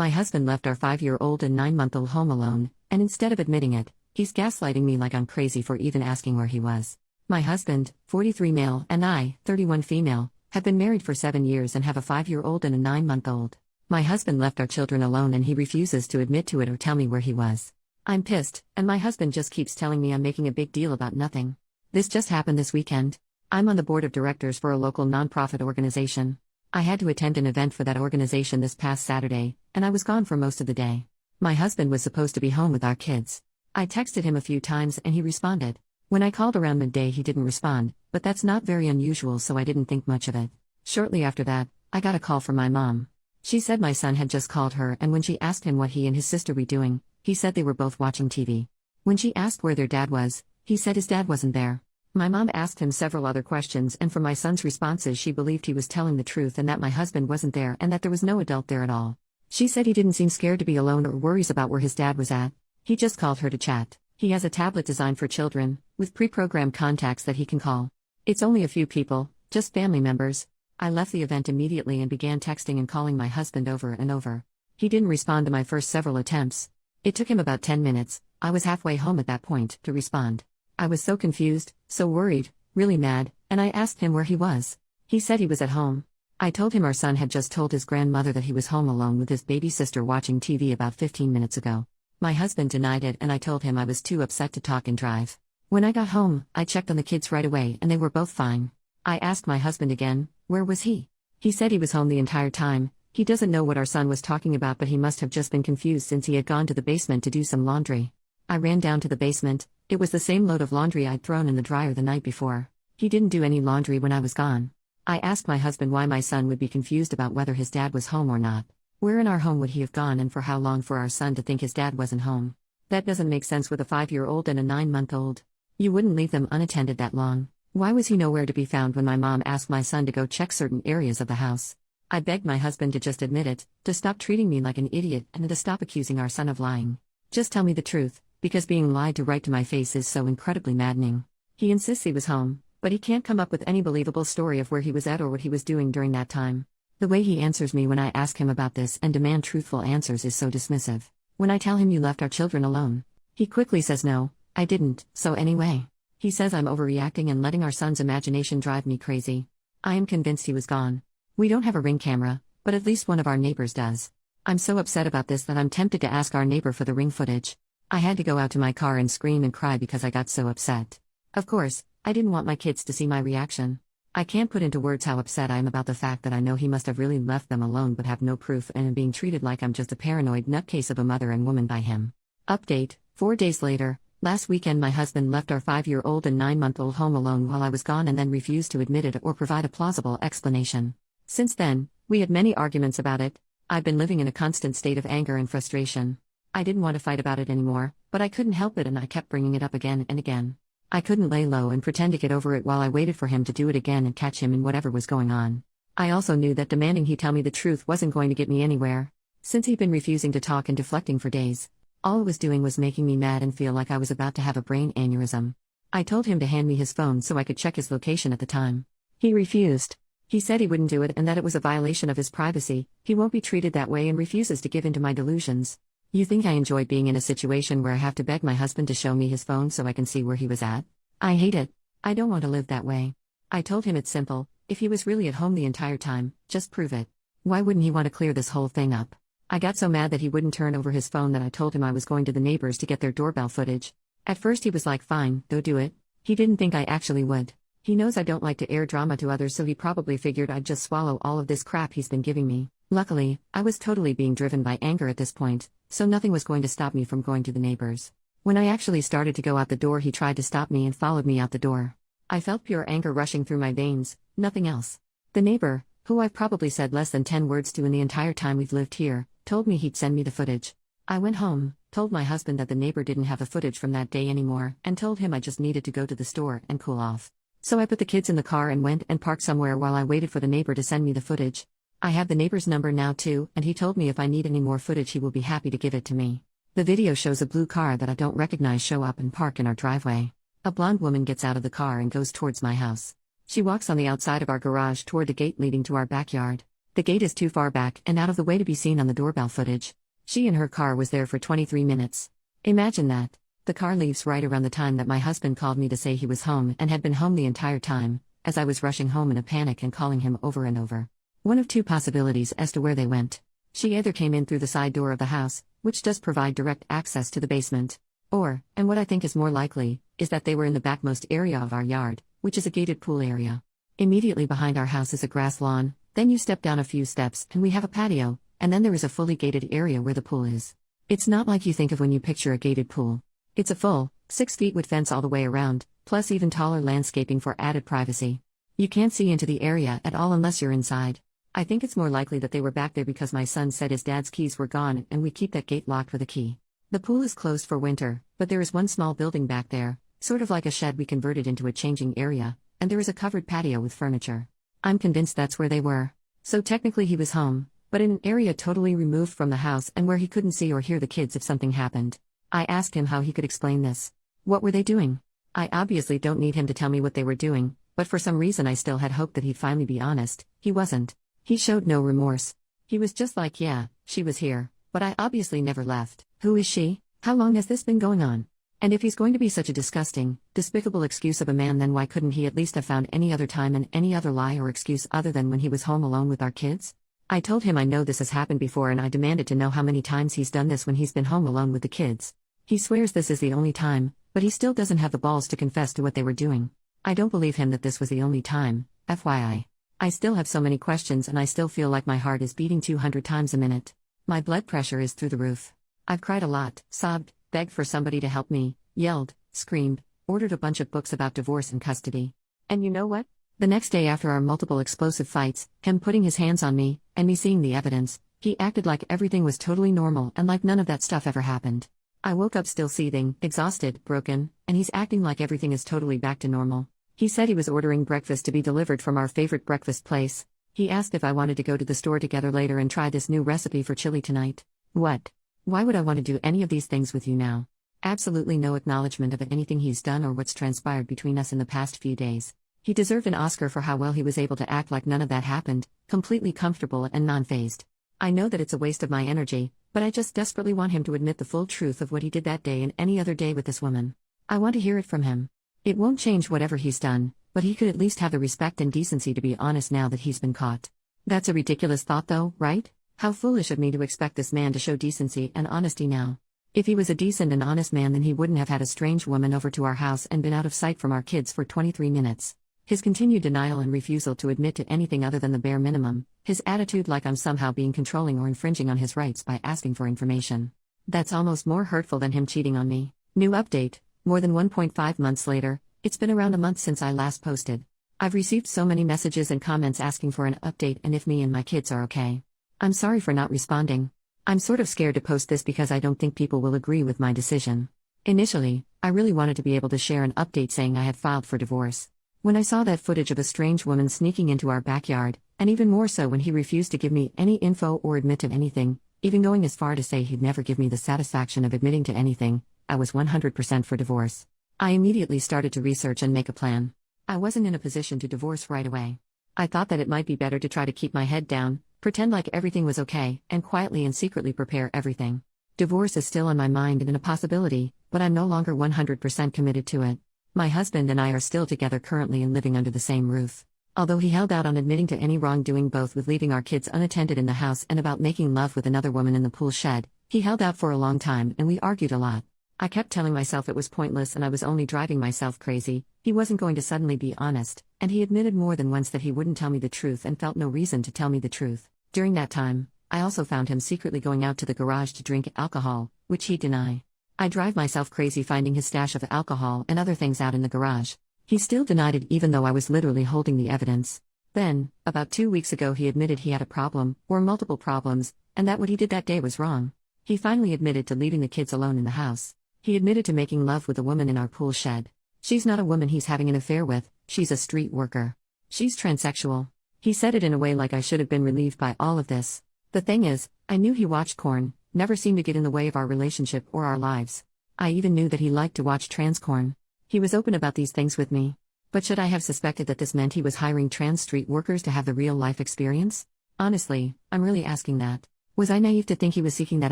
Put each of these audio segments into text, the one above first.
My husband left our 5-year-old and 9-month-old home alone, and instead of admitting it, he's gaslighting me like I'm crazy for even asking where he was. My husband, 43 male, and I, 31 female, have been married for 7 years and have a 5-year-old and a 9-month-old. My husband left our children alone and he refuses to admit to it or tell me where he was. I'm pissed, and my husband just keeps telling me I'm making a big deal about nothing. This just happened this weekend. I'm on the board of directors for a local nonprofit organization. I had to attend an event for that organization this past Saturday, and I was gone for most of the day. My husband was supposed to be home with our kids. I texted him a few times and he responded. When I called around midday he didn't respond, but that's not very unusual so I didn't think much of it. Shortly after that, I got a call from my mom. She said my son had just called her and when she asked him what he and his sister were doing, he said they were both watching TV. When she asked where their dad was, he said his dad wasn't there. My mom asked him several other questions and from my son's responses she believed he was telling the truth and that my husband wasn't there and that there was no adult there at all. She said he didn't seem scared to be alone or worries about where his dad was at. He just called her to chat. He has a tablet designed for children, with pre-programmed contacts that he can call. It's only a few people, just family members. I left the event immediately and began texting and calling my husband over and over. He didn't respond to my first several attempts. It took him about 10 minutes, I was halfway home at that point, to respond. I was so confused, so worried, really mad, and I asked him where he was. He said he was at home. I told him our son had just told his grandmother that he was home alone with his baby sister watching TV about 15 minutes ago. My husband denied it and I told him I was too upset to talk and drive. When I got home, I checked on the kids right away and they were both fine. I asked my husband again, where was he? He said he was home the entire time. He doesn't know what our son was talking about but he must have just been confused since he had gone to the basement to do some laundry. I ran down to the basement. It was the same load of laundry I'd thrown in the dryer the night before. He didn't do any laundry when I was gone. I asked my husband why my son would be confused about whether his dad was home or not. Where in our home would he have gone and for how long for our son to think his dad wasn't home? That doesn't make sense with a 5-year-old and a 9-month-old. You wouldn't leave them unattended that long. Why was he nowhere to be found when my mom asked my son to go check certain areas of the house? I begged my husband to just admit it, to stop treating me like an idiot and to stop accusing our son of lying. Just tell me the truth, because being lied to right to my face is so incredibly maddening. He insists he was home, but he can't come up with any believable story of where he was at or what he was doing during that time. The way he answers me when I ask him about this and demand truthful answers is so dismissive. When I tell him you left our children alone, he quickly says no, I didn't, so anyway. He says I'm overreacting and letting our son's imagination drive me crazy. I am convinced he was gone. We don't have a Ring camera, but at least one of our neighbors does. I'm so upset about this that I'm tempted to ask our neighbor for the Ring footage. I had to go out to my car and scream and cry because I got so upset. Of course, I didn't want my kids to see my reaction. I can't put into words how upset I am about the fact that I know he must have really left them alone but have no proof and am being treated like I'm just a paranoid nutcase of a mother and woman by him. Update, 4 days later, last weekend my husband left our 5-year-old and 9-month-old home alone while I was gone and then refused to admit it or provide a plausible explanation. Since then, we had many arguments about it. I've been living in a constant state of anger and frustration. I didn't want to fight about it anymore, but I couldn't help it and I kept bringing it up again and again. I couldn't lay low and pretend to get over it while I waited for him to do it again and catch him in whatever was going on. I also knew that demanding he tell me the truth wasn't going to get me anywhere. Since he'd been refusing to talk and deflecting for days, all it was doing was making me mad and feel like I was about to have a brain aneurysm. I told him to hand me his phone so I could check his location at the time. He refused. He said he wouldn't do it and that it was a violation of his privacy, he won't be treated that way and refuses to give in to my delusions. You think I enjoy being in a situation where I have to beg my husband to show me his phone so I can see where he was at? I hate it. I don't want to live that way. I told him it's simple, if he was really at home the entire time, just prove it. Why wouldn't he want to clear this whole thing up? I got so mad that he wouldn't turn over his phone that I told him I was going to the neighbors to get their doorbell footage. At first he was like fine, go do it. He didn't think I actually would. He knows I don't like to air drama to others so he probably figured I'd just swallow all of this crap he's been giving me. Luckily, I was totally being driven by anger at this point, so nothing was going to stop me from going to the neighbors. When I actually started to go out the door he tried to stop me and followed me out the door. I felt pure anger rushing through my veins, nothing else. The neighbor, who I've probably said less than 10 words to in the entire time we've lived here, told me he'd send me the footage. I went home, told my husband that the neighbor didn't have the footage from that day anymore, and told him I just needed to go to the store and cool off. So I put the kids in the car and went and parked somewhere while I waited for the neighbor to send me the footage. I have the neighbor's number now too, and he told me if I need any more footage he will be happy to give it to me. The video shows a blue car that I don't recognize show up and park in our driveway. A blonde woman gets out of the car and goes towards my house. She walks on the outside of our garage toward the gate leading to our backyard. The gate is too far back and out of the way to be seen on the doorbell footage. She in her car was there for 23 minutes. Imagine that. The car leaves right around the time that my husband called me to say he was home and had been home the entire time, as I was rushing home in a panic and calling him over and over. One of two possibilities as to where they went. She either came in through the side door of the house, which does provide direct access to the basement, or, and what I think is more likely, is that they were in the backmost area of our yard, which is a gated pool area. Immediately behind our house is a grass lawn, then you step down a few steps and we have a patio, and then there is a fully gated area where the pool is. It's not like you think of when you picture a gated pool. It's a full, 6 feet wood fence all the way around, plus even taller landscaping for added privacy. You can't see into the area at all unless you're inside. I think it's more likely that they were back there because my son said his dad's keys were gone and we keep that gate locked with a key. The pool is closed for winter, but there is one small building back there, sort of like a shed we converted into a changing area, and there is a covered patio with furniture. I'm convinced that's where they were. So technically he was home, but in an area totally removed from the house and where he couldn't see or hear the kids if something happened. I asked him how he could explain this. What were they doing? I obviously don't need him to tell me what they were doing, but for some reason I still had hope that he'd finally be honest. He wasn't. He showed no remorse. He was just like, yeah, she was here, but I obviously never left. Who is she? How long has this been going on? And if he's going to be such a disgusting, despicable excuse of a man, then why couldn't he at least have found any other time and any other lie or excuse other than when he was home alone with our kids? I told him I know this has happened before and I demanded to know how many times he's done this when he's been home alone with the kids. He swears this is the only time, but he still doesn't have the balls to confess to what they were doing. I don't believe him that this was the only time, FYI. I still have so many questions and I still feel like my heart is beating 200 times a minute. My blood pressure is through the roof. I've cried a lot, sobbed, begged for somebody to help me, yelled, screamed, ordered a bunch of books about divorce and custody. And you know what? The next day after our multiple explosive fights, him putting his hands on me, and me seeing the evidence, he acted like everything was totally normal and like none of that stuff ever happened. I woke up still seething, exhausted, broken, and he's acting like everything is totally back to normal. He said he was ordering breakfast to be delivered from our favorite breakfast place. He asked if I wanted to go to the store together later and try this new recipe for chili tonight. What? Why would I want to do any of these things with you now? Absolutely no acknowledgement of anything he's done or what's transpired between us in the past few days. He deserved an Oscar for how well he was able to act like none of that happened, completely comfortable and non-fazed. I know that it's a waste of my energy, but I just desperately want him to admit the full truth of what he did that day and any other day with this woman. I want to hear it from him. It won't change whatever he's done, but he could at least have the respect and decency to be honest now that he's been caught. That's a ridiculous thought though, right? How foolish of me to expect this man to show decency and honesty now. If he was a decent and honest man, then he wouldn't have had a strange woman over to our house and been out of sight from our kids for 23 minutes. His continued denial and refusal to admit to anything other than the bare minimum, his attitude like I'm somehow being controlling or infringing on his rights by asking for information. That's almost more hurtful than him cheating on me. New update. More than 1.5 months later, it's been around a month since I last posted. I've received so many messages and comments asking for an update and if me and my kids are okay. I'm sorry for not responding. I'm sort of scared to post this because I don't think people will agree with my decision. Initially, I really wanted to be able to share an update saying I had filed for divorce. When I saw that footage of a strange woman sneaking into our backyard, and even more so when he refused to give me any info or admit to anything, even going as far to say he'd never give me the satisfaction of admitting to anything, I was 100% for divorce. I immediately started to research and make a plan. I wasn't in a position to divorce right away. I thought that it might be better to try to keep my head down, pretend like everything was okay, and quietly and secretly prepare everything. Divorce is still on my mind and a possibility, but I'm no longer 100% committed to it. My husband and I are still together currently and living under the same roof. Although he held out on admitting to any wrongdoing, both with leaving our kids unattended in the house and about making love with another woman in the pool shed, he held out for a long time and we argued a lot. I kept telling myself it was pointless and I was only driving myself crazy. He wasn't going to suddenly be honest, and he admitted more than once that he wouldn't tell me the truth and felt no reason to tell me the truth. During that time, I also found him secretly going out to the garage to drink alcohol, which he'd deny. I drive myself crazy finding his stash of alcohol and other things out in the garage. He still denied it even though I was literally holding the evidence. Then, about 2 weeks ago, he admitted he had a problem, or multiple problems, and that what he did that day was wrong. He finally admitted to leaving the kids alone in the house. He admitted to making love with a woman in our pool shed. She's not a woman he's having an affair with, she's a street worker. She's transsexual. He said it in a way like I should have been relieved by all of this. The thing is, I knew he watched porn, never seemed to get in the way of our relationship or our lives. I even knew that he liked to watch trans porn. He was open about these things with me. But should I have suspected that this meant he was hiring trans street workers to have the real-life experience? Honestly, I'm really asking that. Was I naive to think he was seeking that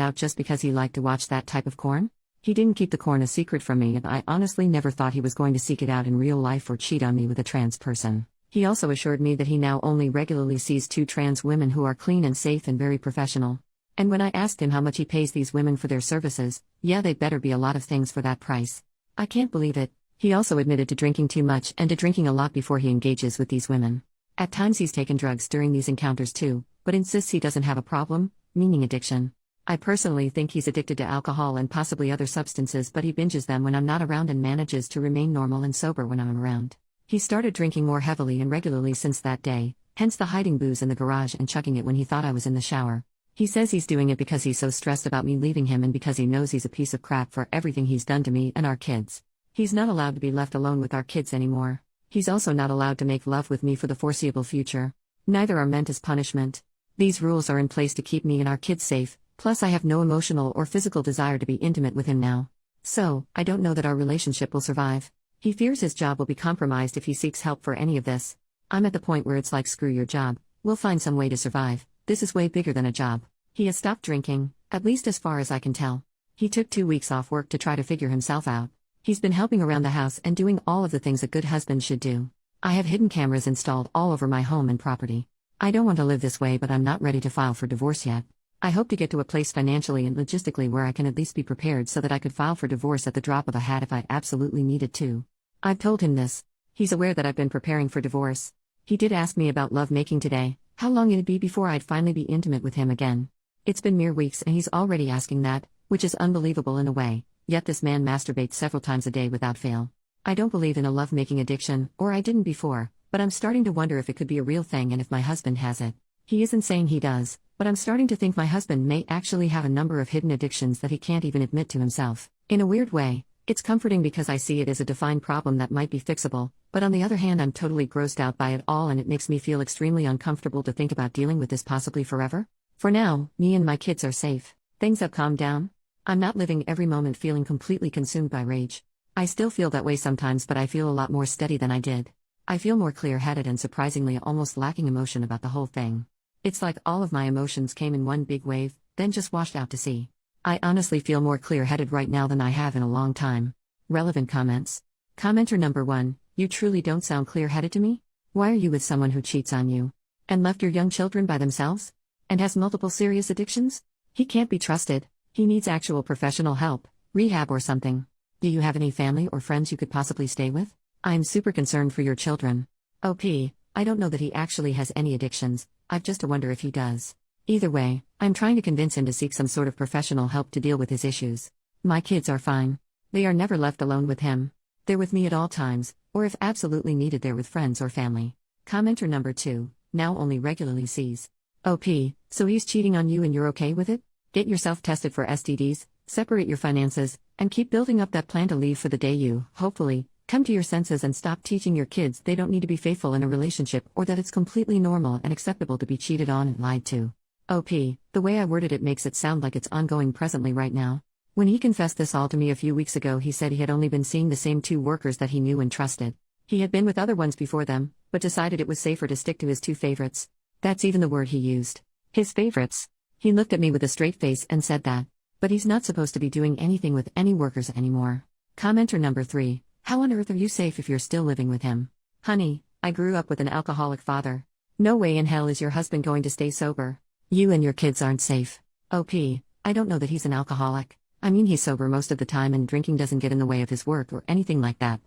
out just because he liked to watch that type of porn? He didn't keep the porn a secret from me, and I honestly never thought he was going to seek it out in real life or cheat on me with a trans person. He also assured me that he now only regularly sees 2 trans women who are clean and safe and very professional. And when I asked him how much he pays these women for their services, yeah, they'd better be a lot of things for that price. I can't believe it. He also admitted to drinking too much and to drinking a lot before he engages with these women. At times he's taken drugs during these encounters too, but insists he doesn't have a problem, meaning addiction. I personally think he's addicted to alcohol and possibly other substances, but he binges them when I'm not around and manages to remain normal and sober when I'm around. He started drinking more heavily and regularly since that day, hence the hiding booze in the garage and chugging it when he thought I was in the shower. He says he's doing it because he's so stressed about me leaving him and because he knows he's a piece of crap for everything he's done to me and our kids. He's not allowed to be left alone with our kids anymore. He's also not allowed to make love with me for the foreseeable future. Neither are meant as punishment. These rules are in place to keep me and our kids safe, plus I have no emotional or physical desire to be intimate with him now. So, I don't know that our relationship will survive. He fears his job will be compromised if he seeks help for any of this. I'm at the point where it's like screw your job, we'll find some way to survive. This is way bigger than a job. He has stopped drinking, at least as far as I can tell. He took 2 weeks off work to try to figure himself out. He's been helping around the house and doing all of the things a good husband should do. I have hidden cameras installed all over my home and property. I don't want to live this way, but I'm not ready to file for divorce yet. I hope to get to a place financially and logistically where I can at least be prepared so that I could file for divorce at the drop of a hat if I absolutely needed to. I've told him this. He's aware that I've been preparing for divorce. He did ask me about lovemaking today, how long it'd be before I'd finally be intimate with him again. It's been mere weeks and he's already asking that, which is unbelievable in a way, yet this man masturbates several times a day without fail. I don't believe in a lovemaking addiction, or I didn't before, but I'm starting to wonder if it could be a real thing and if my husband has it. He isn't saying he does, but I'm starting to think my husband may actually have a number of hidden addictions that he can't even admit to himself. In a weird way, it's comforting because I see it as a defined problem that might be fixable, but on the other hand I'm totally grossed out by it all and it makes me feel extremely uncomfortable to think about dealing with this possibly forever. For now, me and my kids are safe. Things have calmed down. I'm not living every moment feeling completely consumed by rage. I still feel that way sometimes, but I feel a lot more steady than I did. I feel more clear-headed and surprisingly almost lacking emotion about the whole thing. It's like all of my emotions came in one big wave, then just washed out to sea. I honestly feel more clear-headed right now than I have in a long time. Relevant comments. Commenter number 1, you truly don't sound clear-headed to me? Why are you with someone who cheats on you? And left your young children by themselves? And has multiple serious addictions? He can't be trusted. He needs actual professional help, rehab or something. Do you have any family or friends you could possibly stay with? I'm super concerned for your children. OP, I don't know that he actually has any addictions, I've just to wonder if he does. Either way, I'm trying to convince him to seek some sort of professional help to deal with his issues. My kids are fine. They are never left alone with him. They're with me at all times, or if absolutely needed they're with friends or family. Commenter number 2, now only regularly sees. OP, so he's cheating on you and you're okay with it? Get yourself tested for STDs, separate your finances, and keep building up that plan to leave for the day you, hopefully, come to your senses and stop teaching your kids they don't need to be faithful in a relationship or that it's completely normal and acceptable to be cheated on and lied to. OP, the way I worded it makes it sound like it's ongoing presently right now. When he confessed this all to me a few weeks ago, he said he had only been seeing the same 2 workers that he knew and trusted. He had been with other ones before them, but decided it was safer to stick to his 2 favorites. That's even the word he used. His favorites. He looked at me with a straight face and said that. But he's not supposed to be doing anything with any workers anymore. Commenter number 3, how on earth are you safe if you're still living with him? Honey, I grew up with an alcoholic father. No way in hell is your husband going to stay sober. You and your kids aren't safe. OP, I don't know that he's an alcoholic. I mean, he's sober most of the time and drinking doesn't get in the way of his work or anything like that.